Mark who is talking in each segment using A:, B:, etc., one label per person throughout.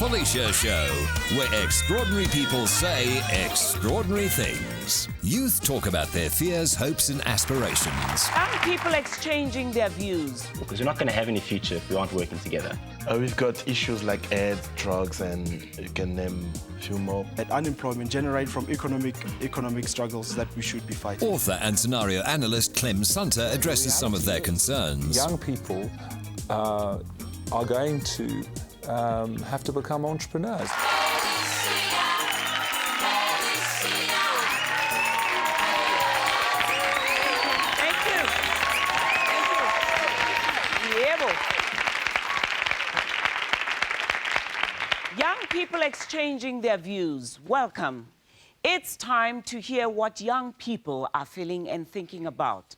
A: Felicia Show, where extraordinary people say extraordinary things. Youth talk about their fears, hopes and aspirations.
B: Young people exchanging their views.
C: Because we're not going to have any future if we aren't working together.
D: We've got issues like AIDS, drugs, and you can name a few more.
E: And unemployment generated from economic struggles that we should be fighting.
A: Author and scenario analyst Clem Sunter addresses some of their concerns.
F: Young people are going to have to become entrepreneurs.
B: Thank you. Bravo. Young people exchanging their views. Welcome. It's time to hear what young people are feeling and thinking about.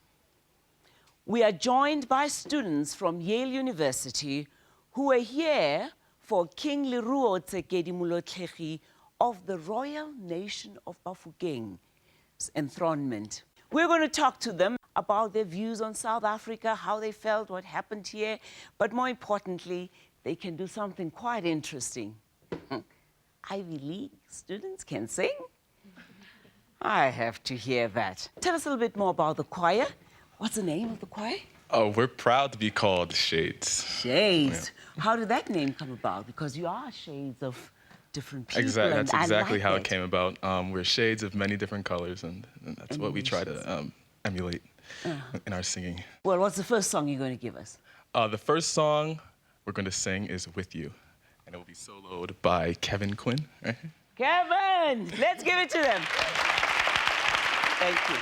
B: We are joined by students from Yale University who are here for King Leruo Tsekedi Molotlehi of the Royal Nation of Bafokeng's enthronement. We're going to talk to them about their views on South Africa, how they felt, what happened here, but more importantly, they can do something quite interesting. Ivy League students can sing? I have to hear that. Tell us a little bit more about the choir. What's the name of the choir?
G: Oh, we're proud to be called Shades.
B: Shades. Yeah. How did that name come about? Because you are shades of different people.
G: Exactly. That's exactly how
B: it
G: came about. We're shades of many different colors, and that's what we try to emulate in our singing.
B: Well, what's the first song you're going to give us?
G: The first song we're going to sing is With You, and it will be soloed by Kevin Quinn. Right?
B: Kevin! Let's give it to them. Thank you.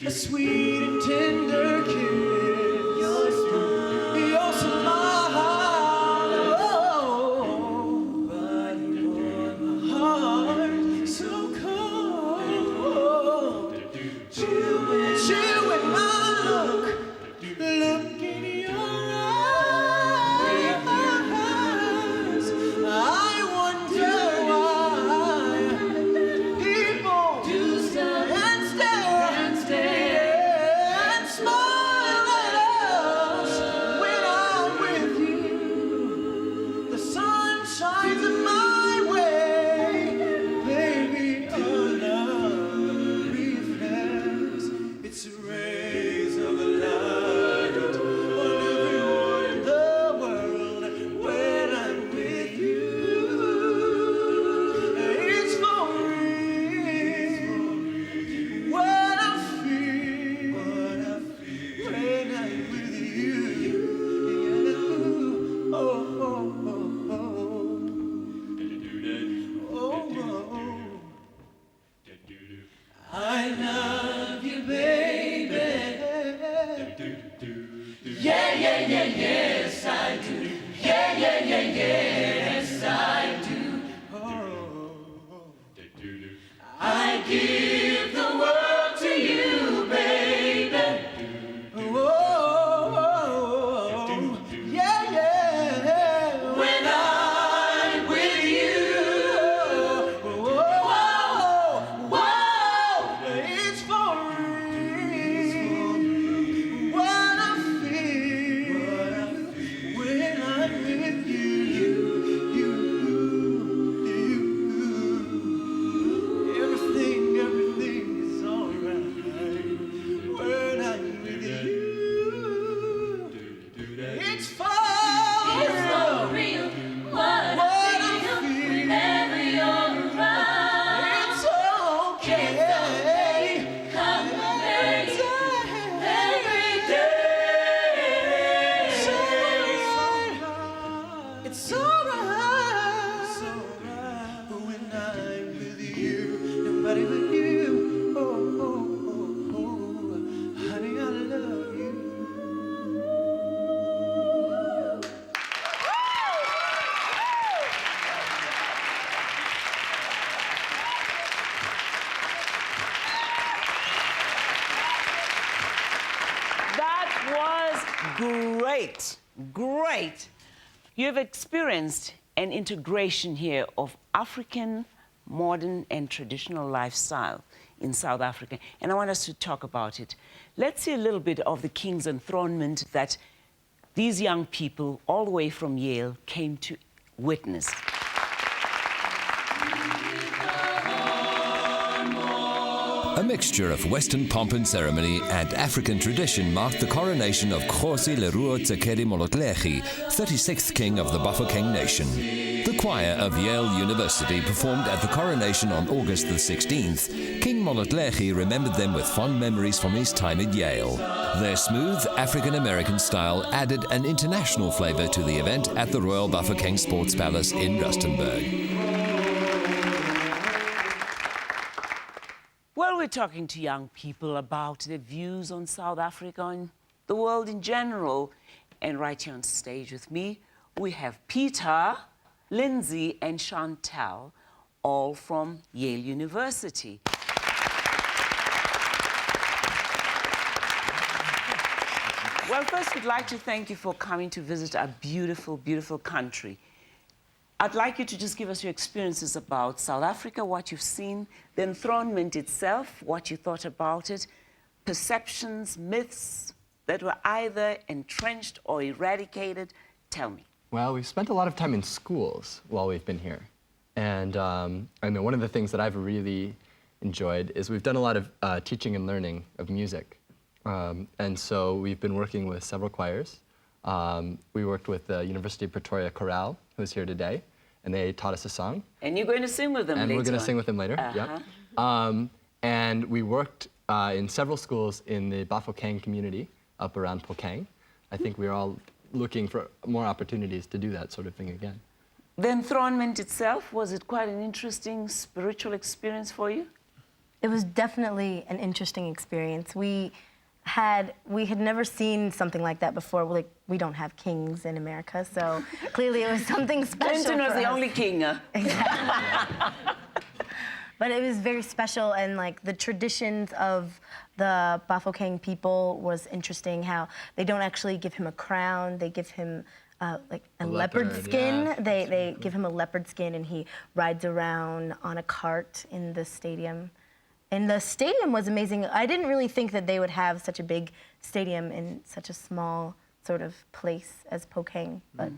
H: A sweet and tender kiss. Your smile, oh, but my heart so cold. Chewing my look in your eyes. I wonder why people do stand and stare. I love you, baby. Yeah, yeah, yeah, yes, I do. Yeah, yeah, yeah, yes, I do. Oh, I give the world to you, baby. Oh, yeah, yeah. When I'm with you, it's for real. What I feel when I'm with you, everything is alright when I'm with you. It's for real. What I feel whenever you're around. It's okay. Come every day. It's alright when I'm with you. Nobody but you. Oh, honey, I love you.
B: That was great, great. You've experienced an integration here of African, modern and traditional lifestyle in South Africa, and I want us to talk about it. Let's see a little bit of the King's enthronement that these young people, all the way from Yale, came to witness.
A: A mixture of Western pomp and ceremony and African tradition marked the coronation of Kgosi Leruo Tsekedi Molodlehi, 36th King of the Bafokeng Nation. The choir of Yale University performed at the coronation on August the 16th. King Molodlehi remembered them with fond memories from his time at Yale. Their smooth African-American style added an international flavor to the event at the Royal Bafokeng Sports Palace in Rustenburg.
B: Well, we're talking to young people about their views on South Africa and the world in general. And right here on stage with me, we have Peter, Lindsay, and Chantal, all from Yale University. Well, first, we'd like to thank you for coming to visit our beautiful, beautiful country. I'd like you to just give us your experiences about South Africa, what you've seen, the enthronement itself, what you thought about it, perceptions, myths that were either entrenched or eradicated. Tell me.
I: Well, we've spent a lot of time in schools while we've been here. And I know one of the things that I've really enjoyed is we've done a lot of teaching and learning of music. And so we've been working with several choirs. We worked with the University of Pretoria Chorale, who's here today, and they taught us a song.
B: And you're going to sing with them later.
I: And we're going to sing with them later, yep. And we worked in several schools in the Bafokeng community up around Phokeng. I think we're all looking for more opportunities to do that sort of thing again.
B: The enthronement itself, was it quite an interesting spiritual experience for you?
J: It was definitely an interesting experience. We had never seen something like that before. Like, we don't have kings in America, so clearly it was something special.
B: Clinton was the
J: us.
B: only king.
J: Exactly. But it was very special, and like the traditions of the Bafokeng people was interesting. How they don't actually give him a crown; they give him like a leopard skin.
I: Yeah.
J: They give him a leopard skin, and he rides around on a cart in the stadium. And the stadium was amazing. I didn't really think that they would have such a big stadium in such a small sort of place as Phokeng. But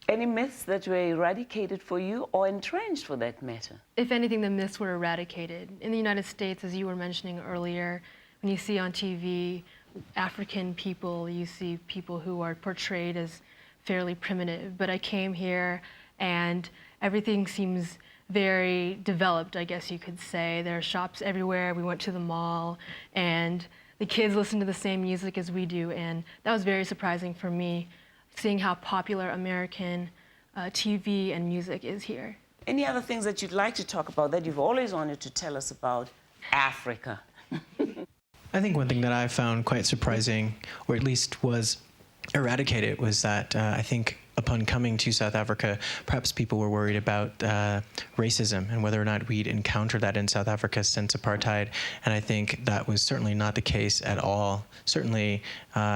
B: Any myths that were eradicated for you or entrenched for that matter?
K: If anything, the myths were eradicated. In the United States, as you were mentioning earlier, when you see on TV African people, you see people who are portrayed as fairly primitive. But I came here and everything seems very developed, I guess you could say. There are shops everywhere. We went to the mall, and the kids listen to the same music as we do, and that was very surprising for me, seeing how popular American TV and music is here.
B: Any other things that you'd like to talk about that you've always wanted to tell us about? Africa.
L: I think one thing that I found quite surprising, or at least was eradicated, was that I think upon coming to South Africa, perhaps people were worried about racism and whether or not we'd encounter that in South Africa since apartheid. And I think that was certainly not the case at all. Certainly,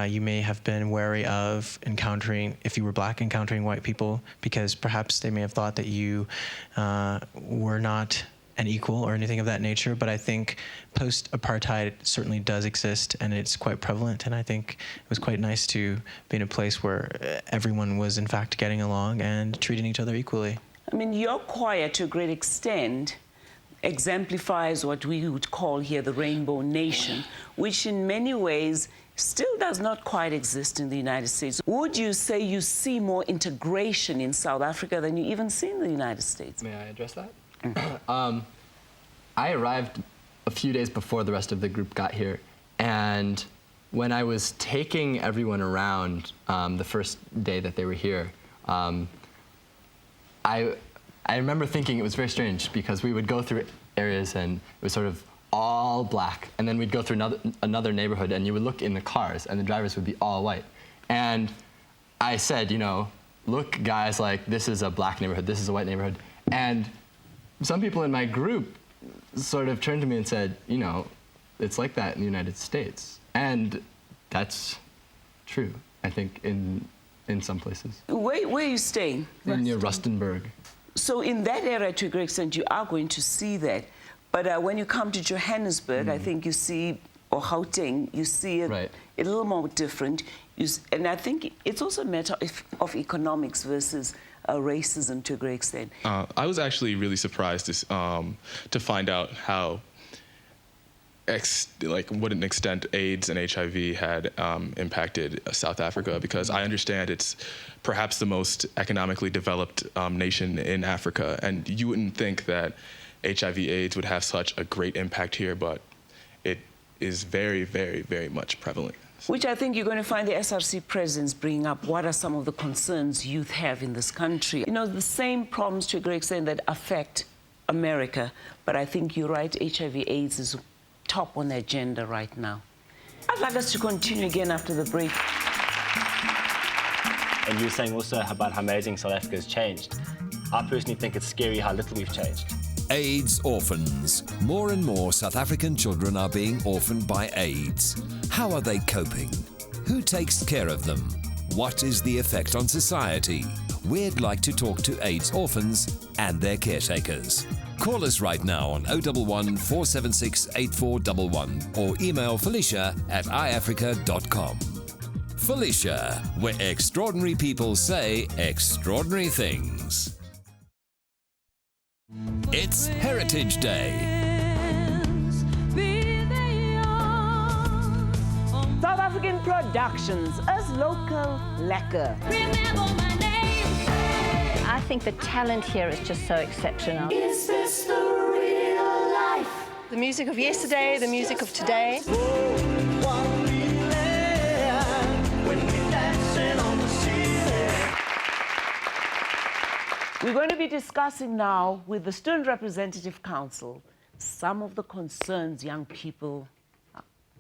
L: you may have been wary of encountering, if you were black, encountering white people, because perhaps they may have thought that you were not an equal or anything of that nature, but I think post-apartheid certainly does exist, and it's quite prevalent, and I think it was quite nice to be in a place where everyone was in fact getting along and treating each other equally.
B: I mean, your choir, to a great extent, exemplifies what we would call here the Rainbow Nation, which in many ways still does not quite exist in the United States. Would you say you see more integration in South Africa than you even see in the United States?
I: May I address that? I arrived a few days before the rest of the group got here, and when I was taking everyone around the first day that they were here, I remember thinking it was very strange because we would go through areas and it was sort of all black, and then we'd go through another neighborhood and you would look in the cars and the drivers would be all white. And I said, you know, look guys, like this is a black neighborhood, this is a white neighborhood. And some people in my group sort of turned to me and said, you know, it's like that in the United States. And that's true, I think, in some places.
B: Where are you staying?
I: Near Rustenburg.
B: So in that area, to a great extent, you are going to see that. But when you come to Johannesburg, I think you see, or Gauteng, you see it a little more different. And I think it's also a matter of economics versus racism to a great extent.
G: I was actually really surprised to find out how, what an extent AIDS and HIV had impacted South Africa, because I understand it's perhaps the most economically developed nation in Africa, and you wouldn't think that HIV/AIDS would have such a great impact here, but it is very, very, very much prevalent.
B: Which I think you're going to find the SRC presidents bringing up. What are some of the concerns youth have in this country? You know, the same problems to a great extent that affect America, but I think you're right, HIV/AIDS is top on the agenda right now. I'd like us to continue again after the break.
C: And you were saying also about how amazing South Africa has changed. I personally think it's scary how little we've changed.
A: AIDS orphans. More and more South African children are being orphaned by AIDS. How are they coping? Who takes care of them? What is the effect on society? We'd like to talk to AIDS orphans and their caretakers. Call us right now on 011 476 8411 or email Felicia@iafrica.com. Felicia, where extraordinary people say extraordinary things. It's Heritage Day.
B: South African Productions, as local lekker.
M: I think the talent here is just so exceptional.
H: Is this the real life?
N: The music of yesterday, the music of today.
B: We're going to be discussing now with the Student Representative Council some of the concerns young people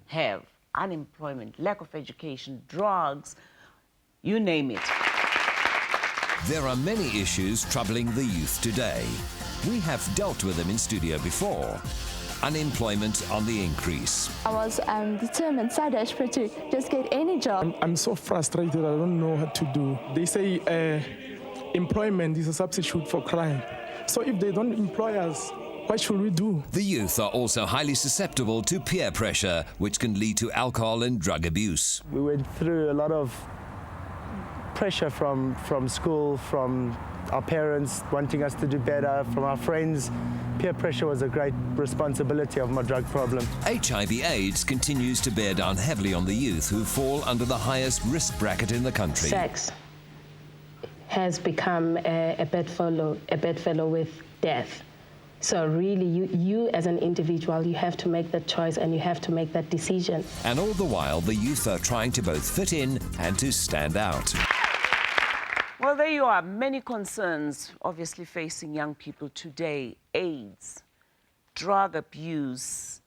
B: have. Unemployment, lack of education, drugs, you name it.
A: There are many issues troubling the youth today. We have dealt with them in studio before. Unemployment on the increase.
O: I was determined, so desperate to just get any job.
P: I'm so frustrated, I don't know what to do. They say employment is a substitute for crime. So if they don't employ us, what should we do?
A: The youth are also highly susceptible to peer pressure, which can lead to alcohol and drug abuse.
Q: We went through a lot of pressure from school, from our parents wanting us to do better, from our friends. Peer pressure was a great responsibility of my drug problem.
A: HIV/AIDS continues to bear down heavily on the youth who fall under the highest risk bracket in the country.
R: Sex has become a bedfellow with death. So really, you as an individual, you have to make that choice and you have to make that decision.
A: And all the while, the youth are trying to both fit in and to stand out.
B: Well, there you are. Many concerns obviously facing young people today. AIDS, drug abuse,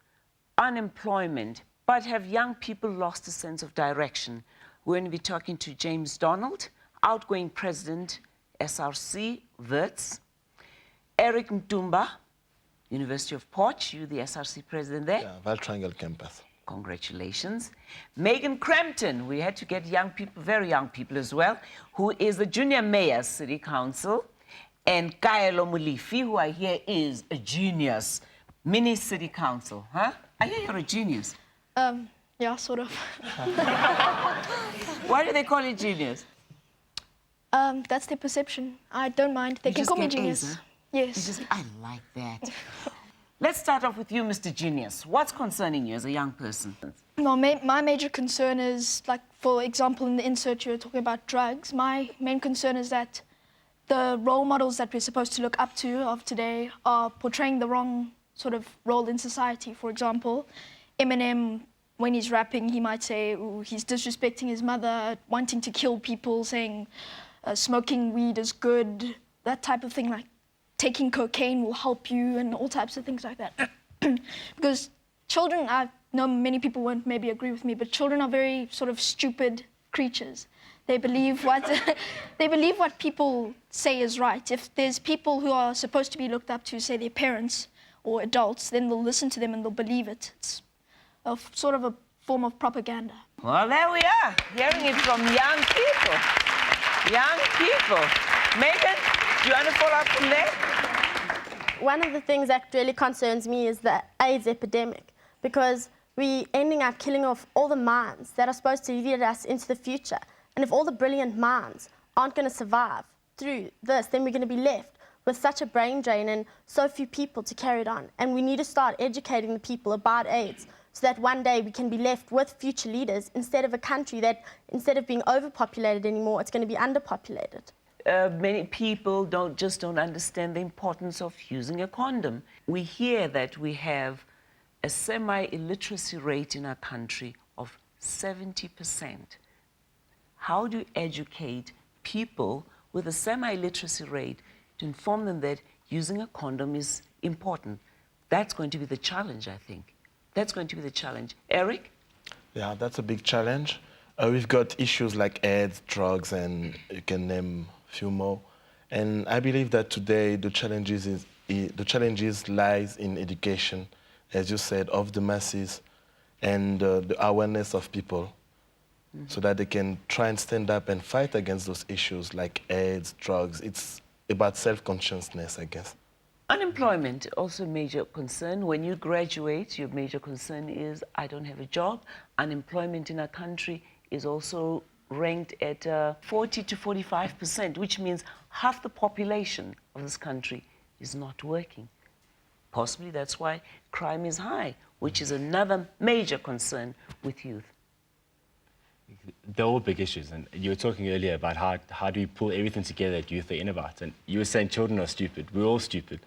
B: unemployment, but have young people lost a sense of direction? We're going to be talking to James Donald, outgoing president, SRC, Wits, Eric Mtumba, University of Port, you the SRC president there.
D: Yeah, Val Triangle campus.
B: Congratulations. Megan Crampton, we had to get young people, very young people as well, who is the junior mayor, City Council. And Kaelo Mulifi, who I hear is a genius, mini City Council, huh? I hear you're a genius.
S: Yeah, sort of.
B: Why do they call you genius?
S: That's their perception. I don't mind. They can call me genius.
B: A's, huh?
S: Yes.
B: I like that. Let's start off with you, Mr. Genius. What's concerning you as a young person?
S: Well, my major concern is, like, for example, in the insert you're talking about drugs. My main concern is that the role models that we're supposed to look up to of today are portraying the wrong sort of role in society. For example, Eminem, when he's rapping, he might say, ooh, he's disrespecting his mother, wanting to kill people, saying smoking weed is good, that type of thing, like taking cocaine will help you and all types of things like that. Because children, I know many people won't maybe agree with me, but children are very sort of stupid creatures. They believe what they believe what people say is right. If there's people who are supposed to be looked up to, say their parents or adults, then they'll listen to them and they'll believe it. It's sort of a form of propaganda.
B: Well, there we are, hearing it from young people. Young people. Megan, do you want to follow up from there?
T: One of the things that really concerns me is the AIDS epidemic, because we're ending up killing off all the minds that are supposed to lead us into the future. And if all the brilliant minds aren't going to survive through this, then we're going to be left with such a brain drain and so few people to carry it on. And we need to start educating the people about AIDS so that one day we can be left with future leaders instead of a country that, instead of being overpopulated anymore, it's going to be underpopulated.
B: Many people don't understand the importance of using a condom. We hear that we have a semi-illiteracy rate in our country of 70%. How do you educate people with a semi-illiteracy rate to inform them that using a condom is important? That's going to be the challenge, I think. That's going to be the challenge. Eric?
D: Yeah, that's a big challenge. We've got issues like AIDS, drugs, and you can name a few more. And I believe that today the challenges lies in education, as you said, of the masses and the awareness of people, so that they can try and stand up and fight against those issues like AIDS, drugs. It's about self-consciousness, I guess.
B: Unemployment, also a major concern. When you graduate, your major concern is, I don't have a job. Unemployment in our country is also ranked at 40 to 45%, which means half the population of this country is not working. Possibly that's why crime is high, which is another major concern with youth.
C: They're all big issues, and you were talking earlier about how do you pull everything together that youth are in about, and you were saying children are stupid. We're all stupid.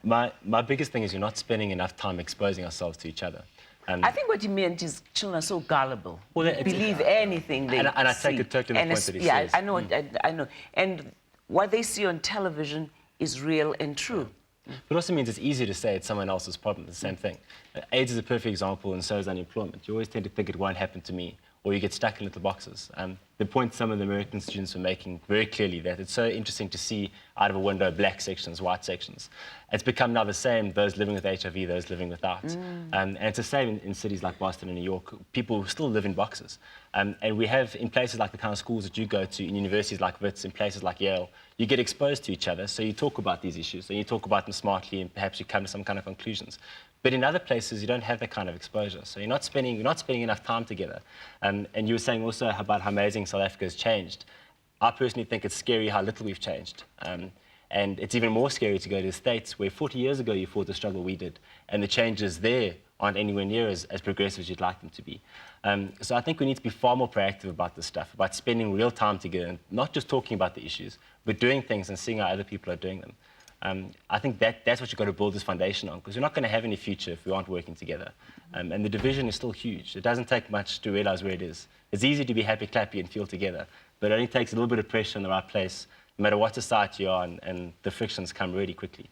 C: My biggest thing is you're not spending enough time exposing ourselves to each other.
B: I think what you meant is children are so gullible. Well, they believe anything they see.
C: And I take it totally the point that he says.
B: I know, I know. And what they see on television is real and true.
C: But it also means it's easier to say it's someone else's problem, the same thing. AIDS is a perfect example, and so is unemployment. You always tend to think it won't happen to me, or you get stuck in little boxes. The point some of the American students were making very clearly, that it's so interesting to see out of a window black sections, white sections. It's become now the same, those living with HIV, those living without. And it's the same in cities like Boston and New York. People still live in boxes. And we have, in places like the kind of schools that you go to, in universities like Wits, in places like Yale, you get exposed to each other, so you talk about these issues, and you talk about them smartly, and perhaps you come to some kind of conclusions. But in other places, you don't have that kind of exposure, so you're not spending enough time together. And you were saying also about how amazing South Africa has changed. I personally think it's scary how little we've changed. And it's even more scary to go to the States, where 40 years ago you fought the struggle we did, and the changes there aren't anywhere near as progressive as you'd like them to be. So I think we need to be far more proactive about this stuff, about spending real time together, and not just talking about the issues, but doing things and seeing how other people are doing them. I think that's what you've got to build this foundation on, because we're not going to have any future if we aren't working together. And the division is still huge. It doesn't take much to realize where it is. It's easy to be happy, clappy, and feel together, but it only takes a little bit of pressure in the right place, no matter what society you're on, and the frictions come really quickly.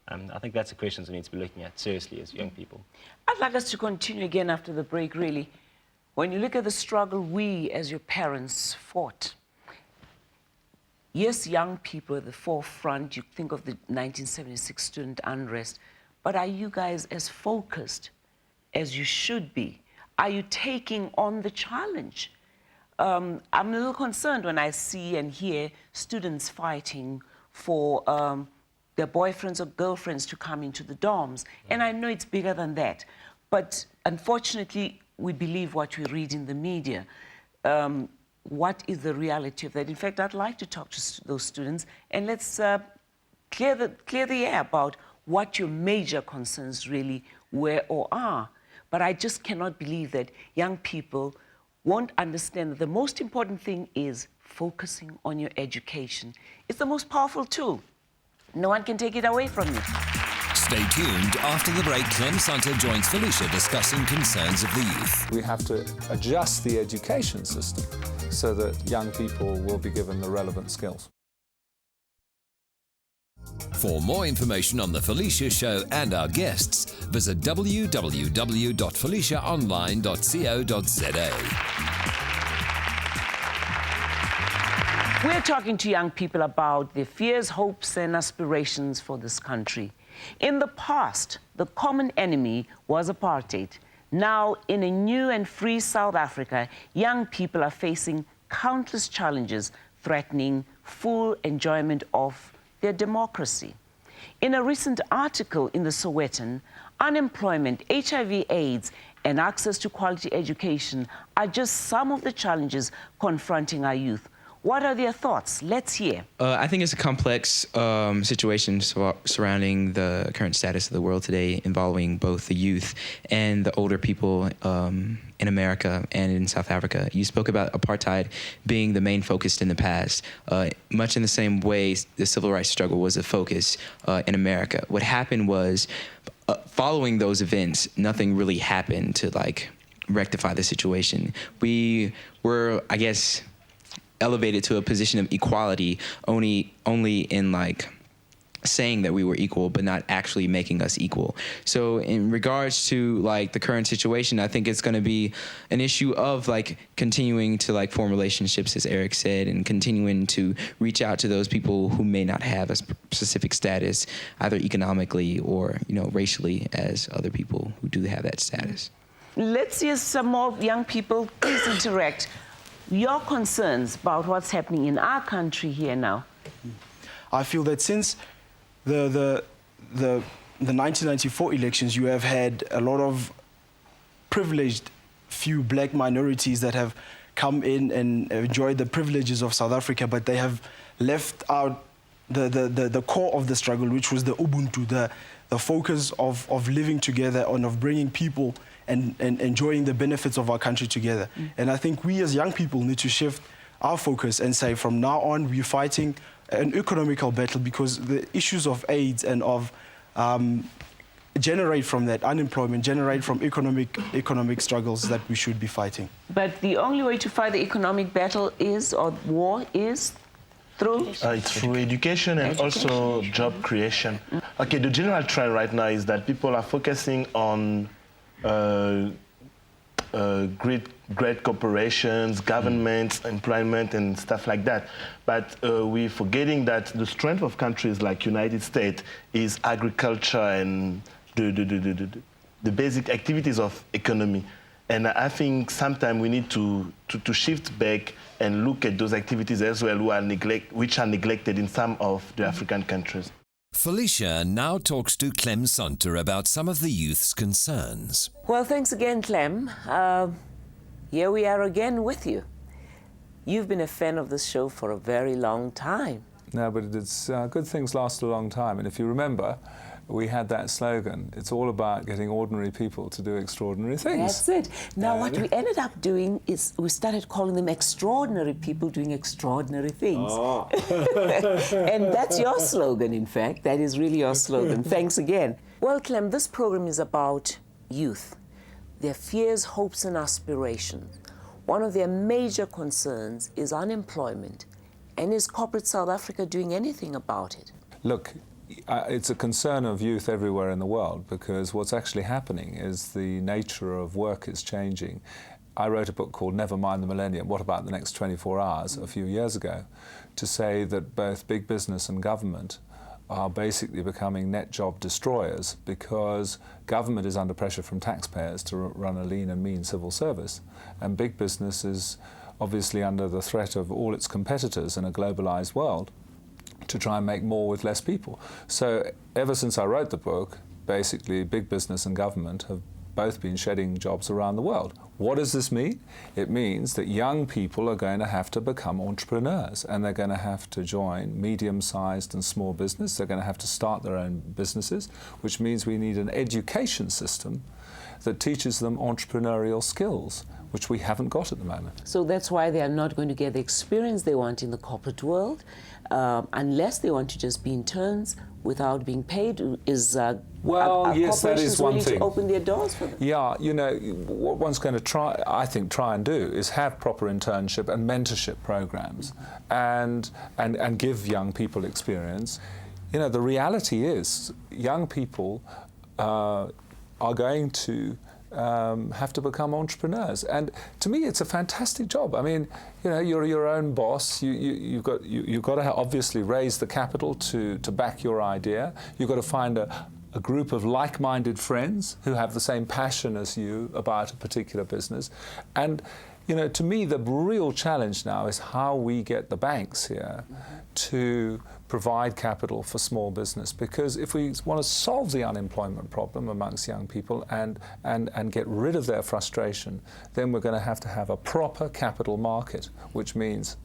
C: I think that's a question we need to be looking at seriously as young people.
B: I'd like us to continue again after the break, really. When you look at the struggle we, as your parents, fought, yes, young people at the forefront, you think of the 1976 student unrest, but are you guys as focused as you should be? Are you taking on the challenge? I'm a little concerned when I see and hear students fighting for their boyfriends or girlfriends to come into the dorms. And I know it's bigger than that. But unfortunately, we believe what we read in the media. What is the reality of that? In fact, I'd like to talk to those students, and let's clear the air about what your major concerns really were or are. But I just cannot believe that young people won't understand that the most important thing is focusing on your education. It's the most powerful tool. No one can take it away from you.
A: Stay tuned. After the break, Clem Santa joins Felicia discussing concerns of the youth.
F: We have to adjust the education system so that young people will be given the relevant skills.
A: For more information on The Felicia Show and our guests, visit www.feliciaonline.co.za.
B: We're talking to young people about their fears, hopes, and aspirations for this country. In the past, the common enemy was apartheid. Now, in a new and free South Africa, young people are facing countless challenges threatening full enjoyment of their democracy. In a recent article in the Sowetan, unemployment, HIV/AIDS, and access to quality education are just some of the challenges confronting our youth. What are their thoughts? Let's hear.
U: I think it's a complex situation surrounding the current status of the world today, involving both the youth and the older people in America and in South Africa. You spoke about apartheid being the main focus in the past. Much in the same way, the civil rights struggle was a focus in America. What happened was, following those events, nothing really happened to rectify the situation. We were, I guess, elevated to a position of equality only in saying that we were equal, but not actually making us equal. So in regards to the current situation, I think it's going to be an issue of continuing to form relationships, as Eric said, and continuing to reach out to those people who may not have a specific status, either economically or racially, as other people who do have that status.
B: Let's hear some more young people. Please interact. Your concerns about what's happening in our country here now?
E: I feel that since the 1994 elections, you have had a lot of privileged few black minorities that have come in and enjoyed the privileges of South Africa, but they have left out the core of the struggle, which was the Ubuntu, the focus of living together and of bringing people and enjoying the benefits of our country together. And I think we as young people need to shift our focus and say, from now on, we're fighting an economical battle, because the issues of AIDS and of generate from that unemployment, generate from economic struggles that we should be fighting.
B: But the only way to fight the economic battle is, or war is, through?
D: It's through education and also job creation. Okay, the general trend right now is that people are focusing on great corporations, governments, employment, and stuff like that. But we're forgetting that the strength of countries like United States is agriculture and the basic activities of economy. And I think sometimes we need to shift back and look at those activities as well, which are neglected in some of the African countries.
A: Felicia now talks to Clem Santa about some of the youth's concerns.
B: Well, thanks again, Clem. Here we are again with you. You've been a fan of this show for a very long time.
F: No, but it's good things last a long time. And if you remember, we had that slogan, it's all about getting ordinary people to do extraordinary things.
B: That's it. Now, what we ended up doing is we started calling them extraordinary people doing extraordinary things. Oh. And that's your slogan, in fact. That is really your slogan. Thanks again. Well, Clem, this program is about youth, their fears, hopes, and aspirations. One of their major concerns is unemployment. And is corporate South Africa doing anything about it?
F: Look, it's a concern of youth everywhere in the world, because what's actually happening is the nature of work is changing. I wrote a book called Never Mind the Millennium, What About the Next 24 Hours, a few years ago, to say that both big business and government are basically becoming net job destroyers, because government is under pressure from taxpayers to run a lean and mean civil service, and big business is obviously under the threat of all its competitors in a globalized world to try and make more with less people. So ever since I wrote the book, basically big business and government have both been shedding jobs around the world. What does this mean? It means that young people are going to have to become entrepreneurs, and they're going to have to join medium-sized and small business. They're going to have to start their own businesses, which means we need an education system that teaches them entrepreneurial skills, which we haven't got at the moment.
B: So that's why they are not going to get the experience they want in the corporate world, unless they want to just be interns without being paid.
F: Well, yes, that is one thing.
B: To open their doors for them?
F: Yeah, you know, what one's going to try and do is have proper internship and mentorship programs, and give young people experience. You know, the reality is young people are going to have to become entrepreneurs, and to me it's a fantastic job. I mean, you know, you're your own boss. You've got to obviously raise the capital to back your idea. You've got to find a group of like-minded friends who have the same passion as you about a particular business. And you know, to me the real challenge now is how we get the banks here to provide capital for small business, because if we want to solve the unemployment problem amongst young people and get rid of their frustration, then we're going to have a proper capital market, which means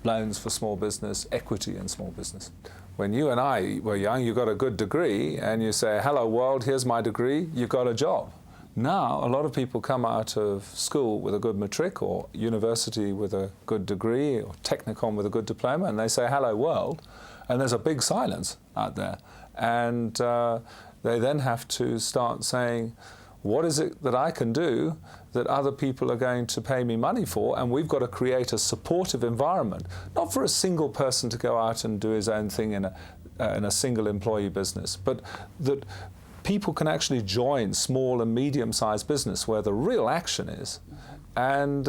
F: loans for small business, equity in small business. When you and I were young, you got a good degree and you say, hello world, here's my degree, you've got a job. Now, a lot of people come out of school with a good matric, or university with a good degree, or technicon with a good diploma, and they say, hello world, and there's a big silence out there. And they then have to start saying, what is it that I can do that other people are going to pay me money for? And we've got to create a supportive environment, not for a single person to go out and do his own thing in a single employee business, but that people can actually join small and medium-sized business where the real action is, and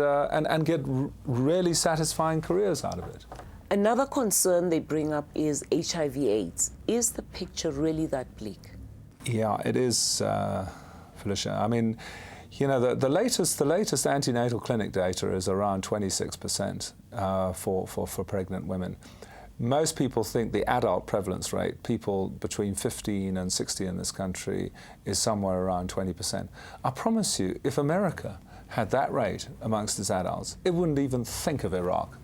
F: get really satisfying careers out of it.
B: Another concern they bring up is HIV/AIDS. Is the picture really that bleak?
F: Yeah, it is, Felicia. I mean, you know, the latest antenatal clinic data is around 26% for pregnant women. Most people think the adult prevalence rate, people between 15 and 60 in this country, is somewhere around 20%. I promise you, if America had that rate amongst its adults, it wouldn't even think of Iraq.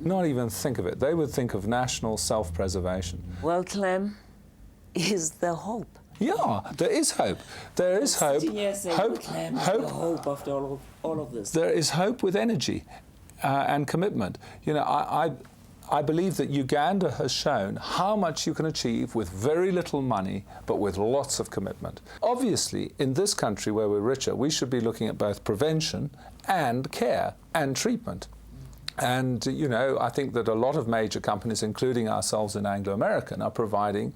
F: Not even think of it. They would think of national self-preservation.
B: Well, Clem, is there hope?
F: Yeah, there is hope. There is hope.
B: Hope, Clem, is there hope after all of this?
F: There is hope with energy and commitment. You know, I believe that Uganda has shown how much you can achieve with very little money, but with lots of commitment. Obviously, in this country where we're richer, we should be looking at both prevention and care and treatment. And, you know, I think that a lot of major companies, including ourselves in Anglo-American, are providing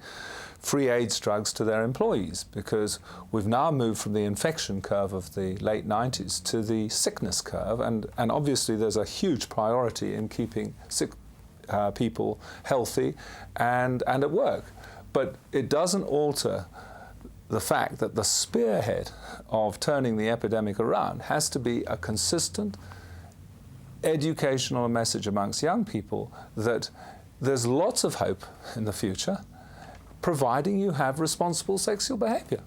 F: free AIDS drugs to their employees, because we've now moved from the infection curve of the late 90s to the sickness curve, and obviously there's a huge priority in keeping sick people healthy and at work. But it doesn't alter the fact that the spearhead of turning the epidemic around has to be a consistent educational message amongst young people that there's lots of hope in the future, providing you have responsible sexual behaviour.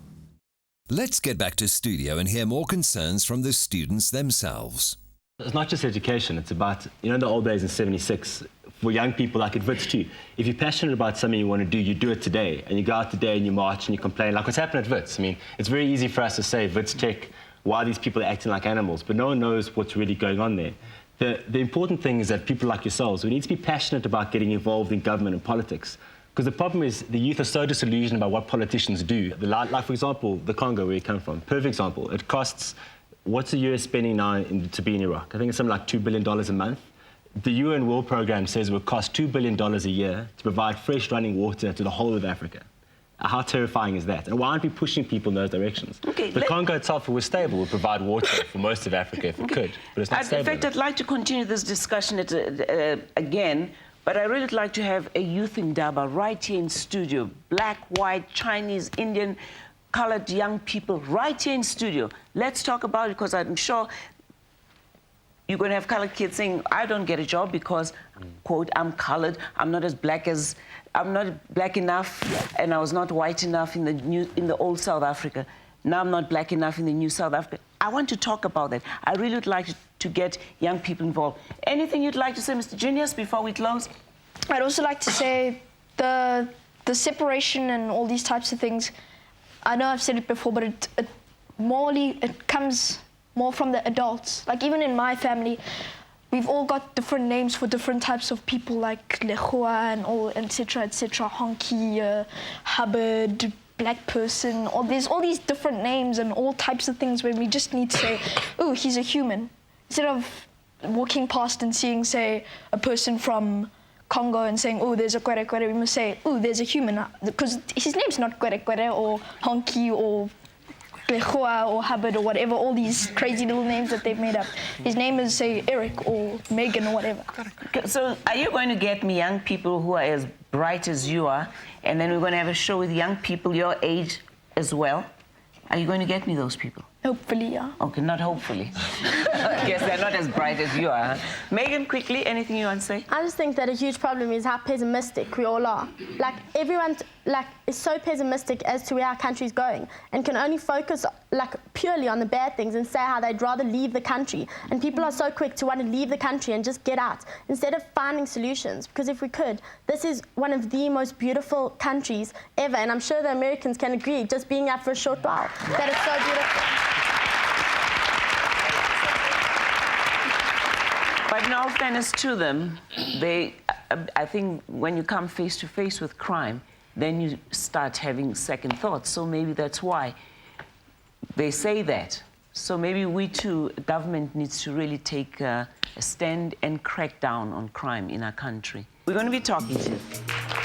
A: Let's get back to studio and hear more concerns from the students themselves.
C: It's not just education, it's about, you know, the old days in 76, for young people like at Wits too, if you're passionate about something you want to do, you do it today, and you go out today and you march and you complain, like what's happened at Wits. I mean, it's very easy for us to say, Wits Tech, why are these people acting like animals? But no one knows what's really going on there. The important thing is that people like yourselves, we need to be passionate about getting involved in government and politics. Because the problem is the youth are so disillusioned about what politicians do. Like, for example, the Congo, where you come from, perfect example. It costs, what's the US spending now to be in Iraq? I think it's something like $2 billion a month. The UN World Programme says it will cost $2 billion a year to provide fresh running water to the whole of Africa. How terrifying is that? And why aren't we pushing people in those directions? The Congo itself, if it was stable, would provide water for most of Africa if it could, but it's not stable.
B: In fact, I'd like to continue this discussion again, but I really would like to have a youth indaba right here in studio. Black, white, Chinese, Indian, colored young people right here in studio. Let's talk about it, because I'm sure you're going to have colored kids saying, I don't get a job because, quote, I'm colored, I'm not black enough, and I was not white enough in the old South Africa. Now I'm not black enough in the new South Africa. I want to talk about that. I really would like to get young people involved. Anything you'd like to say, Mr. Junius, before we close?
S: I'd also like to say the separation and all these types of things, I know I've said it before, but it comes more from the adults. Like, even in my family, we've all got different names for different types of people, like Lehua and all, etc., honky, Hubbard, black person, or there's all these different names and all types of things where we just need to say, oh, he's a human. Instead of walking past and seeing, say, a person from Congo and saying, oh, there's a Kwere Kwere, we must say, oh, there's a human, because his name's not Kwere Kwere or Honky or Lehua or Hubbard or whatever, all these crazy little names that they've made up. His name is, say, Eric or Megan or whatever.
B: So are you going to get me young people who are as bright as you are, and then we're going to have a show with young people your age as well? Are you going to get me those people?
S: Hopefully, yeah.
B: Okay, not hopefully. I guess they're not as bright as you are. Megan, quickly, anything you want to say?
T: I just think that a huge problem is how pessimistic we all are. Like, everyone is so pessimistic as to where our country's going and can only focus purely on the bad things and say how they'd rather leave the country. And people are so quick to want to leave the country and just get out instead of finding solutions. Because if we could, this is one of the most beautiful countries ever. And I'm sure the Americans can agree, just being out for a short while, that it's so beautiful.
B: But in all fairness to them, I think when you come face to face with crime, then you start having second thoughts. So maybe that's why they say that. So maybe we too, government needs to really take a stand and crack down on crime in our country. We're going to be talking to you.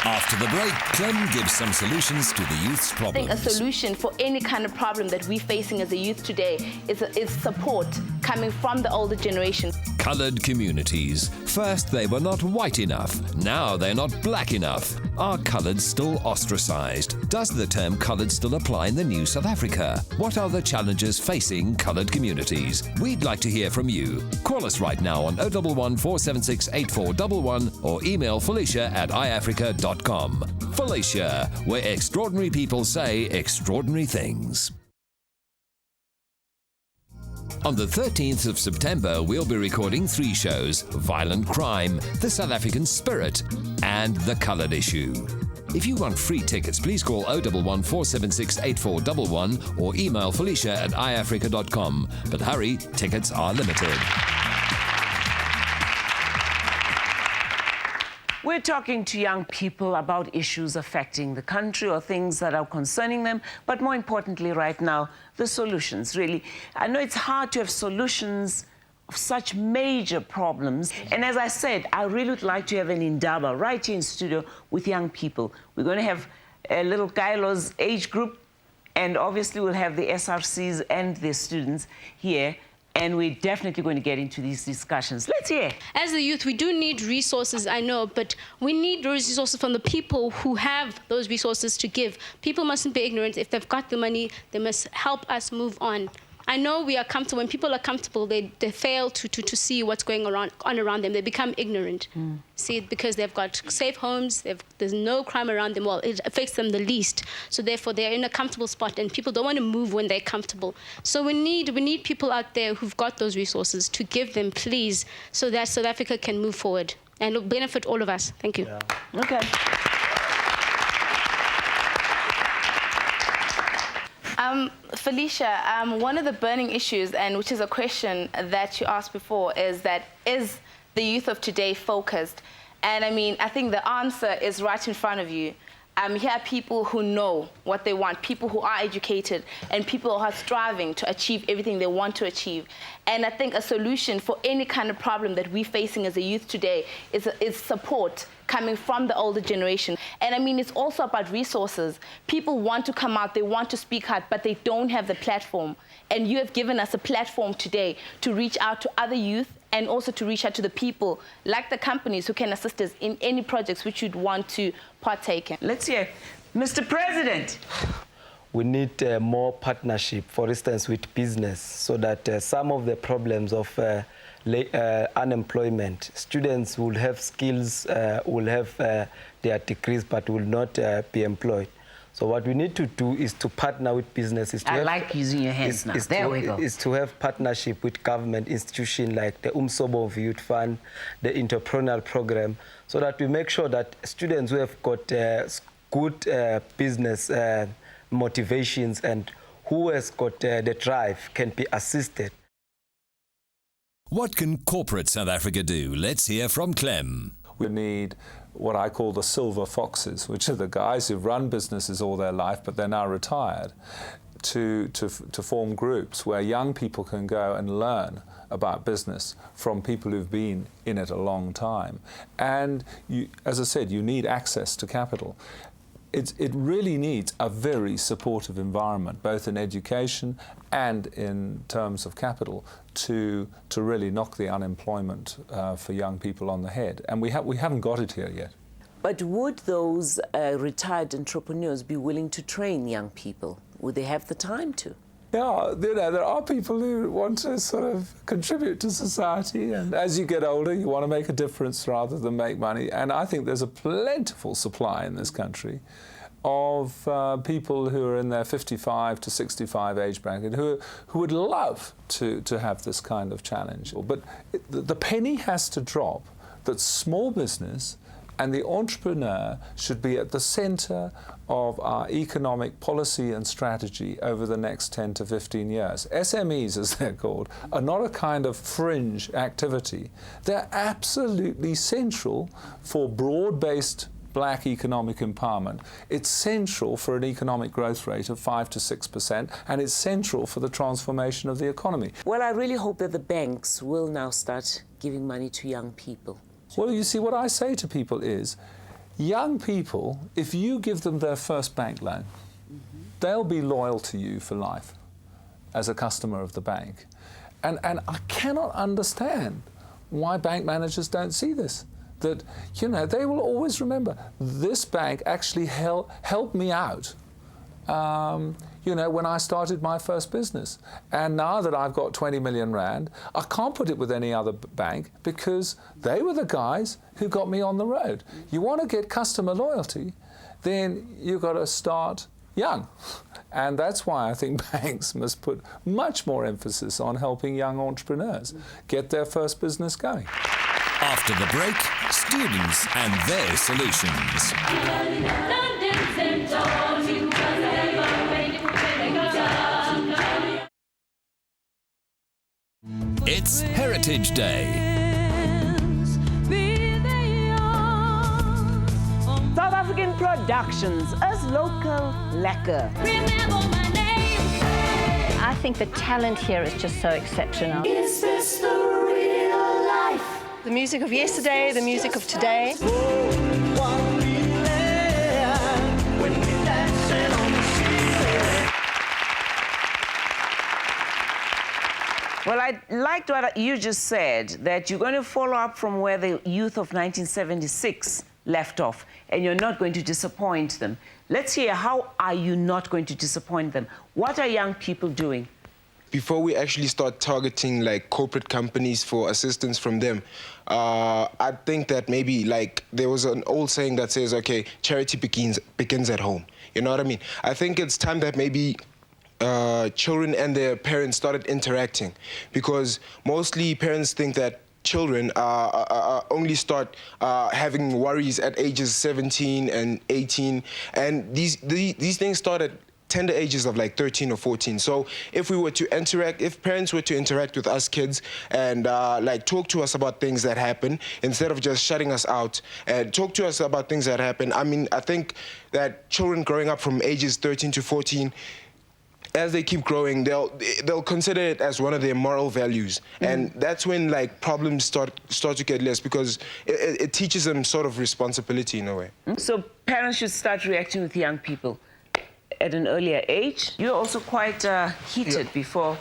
A: After the break, Clem gives some solutions to the youth's problems.
J: I think a solution for any kind of problem that we're facing as a youth today is support coming from the older generation.
A: Coloured communities. First, they were not white enough. Now they're not black enough. Are coloured still ostracised? Does the term coloured still apply in the new South Africa? What are the challenges facing coloured communities? We'd like to hear from you. Call us right now on 011 476 8411 or email Felicia@iafrica.com. Felicia, where extraordinary people say extraordinary things. On the 13th of September, we'll be recording 3 shows: Violent Crime, The South African Spirit, and The Coloured Issue. If you want free tickets, please call 011 476 8411 or email Felicia@iafrica.com. But hurry, tickets are limited.
B: We're talking to young people about issues affecting the country or things that are concerning them, but more importantly right now, the solutions, really. I know it's hard to have solutions of such major problems, and as I said, I really would like to have an indaba right here in studio with young people. We're going to have a little Kailo's age group, and obviously we'll have the SRCs and their students here. And we're definitely going to get into these discussions. Let's hear.
V: As a youth, we do need resources, I know, but we need those resources from the people who have those resources to give. People mustn't be ignorant. If they've got the money, they must help us move on. I know we are comfortable. When people are comfortable, they fail to see what's going on around them. They become ignorant. See, because they've got safe homes, there's no crime around them. Well, it affects them the least. So therefore, they're in a comfortable spot, and people don't want to move when they're comfortable. So we need people out there who've got those resources to give them, please, so that South Africa can move forward and it'll benefit all of us. Thank you.
B: Yeah. Okay.
J: Felicia, one of the burning issues, and which is a question that you asked before, is the youth of today focused? And I mean, I think the answer is right in front of you. Here are people who know what they want, people who are educated, and people who are striving to achieve everything they want to achieve. And I think a solution for any kind of problem that we're facing as a youth today is support coming from the older generation. And I mean, it's also about resources. People want to come out, they want to speak out, but they don't have the platform. And you have given us a platform today to reach out to other youth and also to reach out to the people, like the companies, who can assist us in any projects which you'd want to partake in.
B: Let's hear. Mr. President.
K: We need more partnership, for instance, with business, so that some of the problems of unemployment, students will have skills, will have their degrees, but will not be employed. So what we need to do is to partner with businesses.
B: I like using your hands now. There we go.
K: Is to have partnership with government institutions like the Umsobo of Youth Fund, the entrepreneurial program, so that we make sure that students who have got good business motivations and who has got the drive can be assisted.
A: What can corporate South Africa do? Let's hear from Clem.
F: We need what I call the silver foxes, which are the guys who've run businesses all their life, but they're now retired, to form groups where young people can go and learn about business from people who've been in it a long time. And you, as I said, you need access to capital. It really needs a very supportive environment, both in education and in terms of capital, to really knock the unemployment for young people on the head. And we haven't got it here yet.
B: But would those retired entrepreneurs be willing to train young people? Would they have the time to?
F: Yeah, you know, there are people who want to sort of contribute to society, and as you get older, you want to make a difference rather than make money. And I think there's a plentiful supply in this country of people who are in their 55 to 65 age bracket who would love to have this kind of challenge. But the penny has to drop that small business and the entrepreneur should be at the centre of our economic policy and strategy over the next 10 to 15 years. SMEs, as they're called, are not a kind of fringe activity. They're absolutely central for broad-based black economic empowerment. It's central for an economic growth rate of 5 to 6%, and it's central for the transformation of the economy.
B: Well, I really hope that the banks will now start giving money to young people.
F: Well, you see, what I say to people is, young people, if you give them their first bank loan, they'll be loyal to you for life as a customer of the bank. And I cannot understand why bank managers don't see this. That, you know, they will always remember, this bank actually helped me out, you know, when I started my first business. And now that I've got 20 million rand, I can't put it with any other bank because they were the guys who got me on the road. You want to get customer loyalty, then you've got to start young. And that's why I think banks must put much more emphasis on helping young entrepreneurs get their first business going.
A: After the break, students and their solutions. It's Heritage Day.
B: South African productions as local lekker.
M: I think the talent here is just so exceptional.
H: Is this the real life?
N: The music of yesterday, the music of today.
B: Well, I liked what you just said, that you're going to follow up from where the youth of 1976 left off, and you're not going to disappoint them. Let's hear, how are you not going to disappoint them? What are young people doing?
L: Before we actually start targeting like corporate companies for assistance from them, I think that maybe like there was an old saying that says, okay, charity begins at home. You know what I mean? I think it's time that maybe children and their parents started interacting, because mostly parents think that children only start having worries at ages 17 and 18, and these things started tender ages of like 13 or 14. So if parents were to interact with us kids and like talk to us about things that happen, instead of just shutting us out, and talk to us about things that happen. I mean, I think that children growing up from ages 13 to 14, as they keep growing, they'll consider it as one of their moral values, and that's when like problems start to get less, because it teaches them sort of responsibility in a way.
B: So parents should start reacting with young people at an earlier age. You're also quite heated before.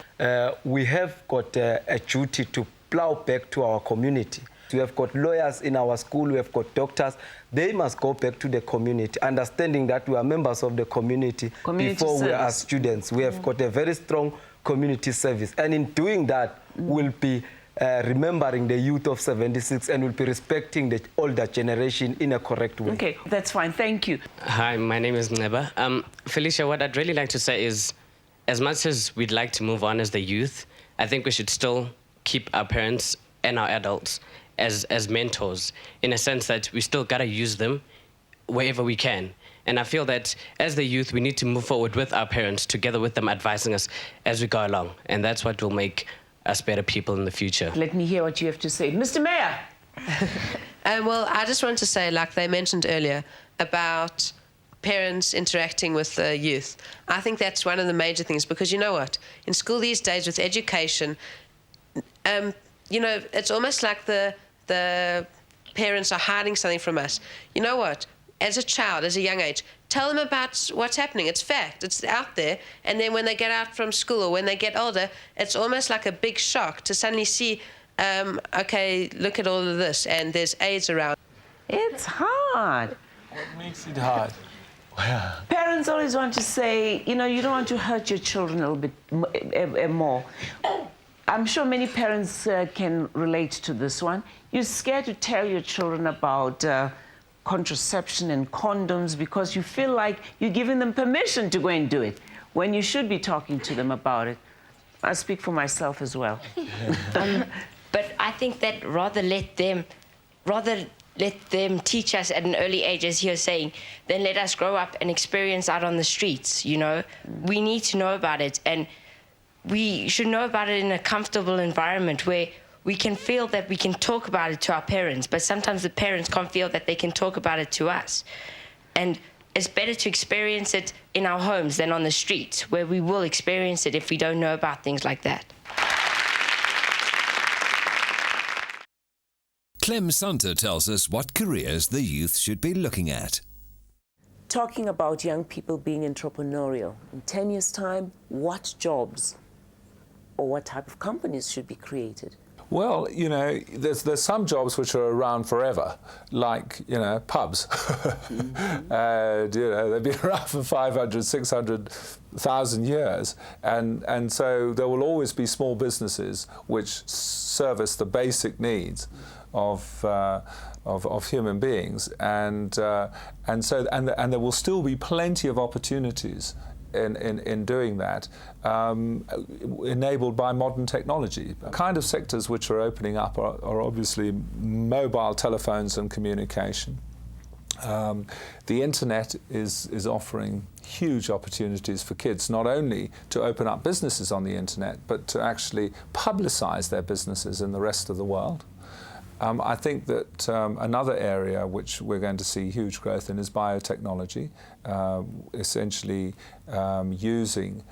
K: We have got a duty to plow back to our community. We have got lawyers in our school, we have got doctors. They must go back to the community, understanding that we are members of the community before we are students. We have got a very strong community service. And in doing that, we'll be remembering the youth of 76 and we'll be respecting the older generation in a correct way.
B: Okay, that's fine. Thank you.
G: Hi, my name is Neba. Felicia, what I'd really like to say is, as much as we'd like to move on as the youth, I think we should still keep our parents and our adults as mentors, in a sense that we still gotta use them wherever we can. And I feel that as the youth, we need to move forward with our parents, together with them advising us as we go along. And that's what will make us better people in the future.
B: Let me hear what you have to say. Mr. Mayor.
I: Well, I just wanted to say, like they mentioned earlier, about parents interacting with the youth. I think that's one of the major things, because you know what? In school these days with education, you know, it's almost like the parents are hiding something from us. You know what? As a child, as a young age, tell them about what's happening. It's fact. It's out there. And then when they get out from school or when they get older, it's almost like a big shock to suddenly see, okay, look at all of this, and there's AIDS around.
B: It's hard.
E: What makes it hard?
B: Parents always want to say, you know, you don't want to hurt your children a little bit more. I'm sure many parents can relate to this one. You're scared to tell your children about contraception and condoms because you feel like you're giving them permission to go and do it when you should be talking to them about it. I speak for myself as well.
W: But I think that rather let them teach us at an early age, as you're saying, then let us grow up and experience out on the streets, you know. We need to know about it, and we should know about it in a comfortable environment where we can feel that we can talk about it to our parents, but sometimes the parents can't feel that they can talk about it to us. And it's better to experience it in our homes than on the streets, where we will experience it if we don't know about things like that.
A: Clem Santa tells us what careers the youth should be looking at.
B: Talking about young people being entrepreneurial, in 10 years' time, what jobs or what type of companies should be created?
F: Well, you know, there's some jobs which are around forever, like, you know, pubs. And, you know, they've been around for 500, 600,000 years. And so there will always be small businesses which service the basic needs of human beings. And there will still be plenty of opportunities in doing that, enabled by modern technology. The kind of sectors which are opening up are obviously mobile telephones and communication. The internet is offering huge opportunities for kids, not only to open up businesses on the internet, but to actually publicize their businesses in the rest of the world. I think that another area which we're going to see huge growth in is biotechnology, essentially using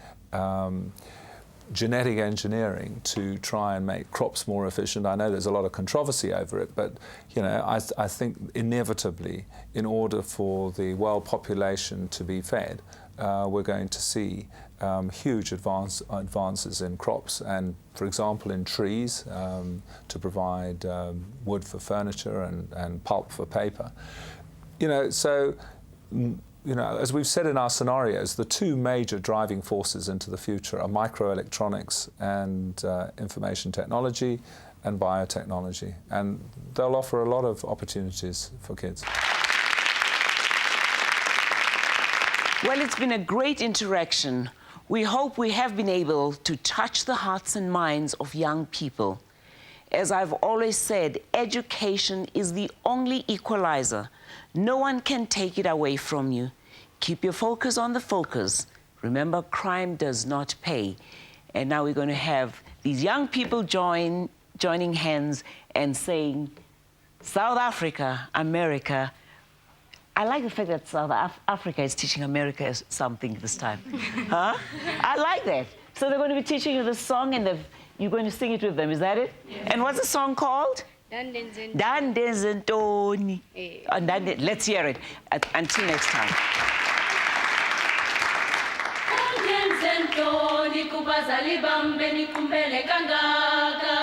F: genetic engineering to try and make crops more efficient. I know there's a lot of controversy over it, but you know, I think inevitably, in order for the world population to be fed, we're going to see huge advances in crops and, for example, in trees to provide wood for furniture and pulp for paper. You know, so, you know, as we've said in our scenarios, the two major driving forces into the future are microelectronics and information technology and biotechnology, and they'll offer a lot of opportunities for kids.
B: Well, it's been a great interaction. We hope we have been able to touch the hearts and minds of young people. As I've always said, education is the only equalizer. No one can take it away from you. Keep your focus on the focus Remember, crime does not pay. And now we're going to have these young people joining hands and saying, South Africa, America. I like the fact that South Africa is teaching America something this time. Huh? I like that. So they're going to be teaching you the song and you're going to sing it with them. Is that it? Yeah. And what's the song called? Dandenzentoni. Let's hear it. Until next time.
H: Dandenzentoni kubazali bami benikumbele kangaka.